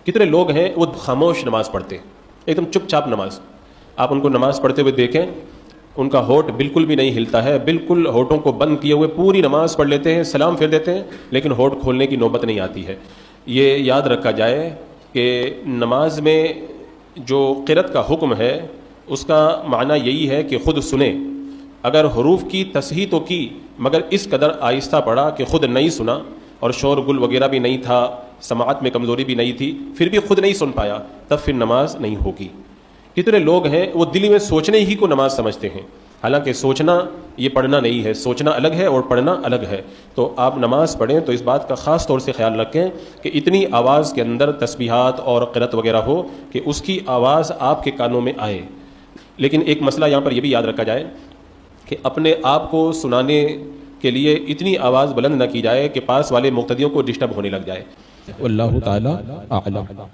کتنے لوگ ہیں وہ خاموش نماز پڑھتے ہیں، ایک دم چپ چاپ نماز. آپ ان کو نماز پڑھتے ہوئے دیکھیں، ان کا ہونٹ بالکل بھی نہیں ہلتا ہے، بالکل ہونٹوں کو بند کیے ہوئے پوری نماز پڑھ لیتے ہیں، سلام پھیر دیتے ہیں، لیکن ہونٹ کھولنے کی نوبت نہیں آتی ہے. یہ یاد رکھا جائے کہ نماز میں جو قرأت کا حکم ہے اس کا معنی یہی ہے کہ خود سنیں. اگر حروف کی تصحیح تو کی مگر اس قدر آہستہ پڑھا کہ خود نہیں سنا، اور شور گل وغیرہ بھی نہیں تھا، سماعت میں کمزوری بھی نہیں تھی، پھر بھی خود نہیں سن پایا، تب پھر نماز نہیں ہوگی. کتنے لوگ ہیں وہ دلی میں سوچنے ہی کو نماز سمجھتے ہیں، حالانکہ سوچنا یہ پڑھنا نہیں ہے، سوچنا الگ ہے اور پڑھنا الگ ہے. تو آپ نماز پڑھیں تو اس بات کا خاص طور سے خیال رکھیں کہ اتنی آواز کے اندر تسبیحات اور قرأت وغیرہ ہو کہ اس کی آواز آپ کے کانوں میں آئے. لیکن ایک مسئلہ یہاں پر یہ بھی یاد رکھا جائے کہ اپنے آپ کو سنانے کے لیے اتنی آواز بلند نہ کی جائے کہ پاس والے مقتدیوں کو ڈسٹرب ہونے لگ جائے. واللہ تعالی اعلم.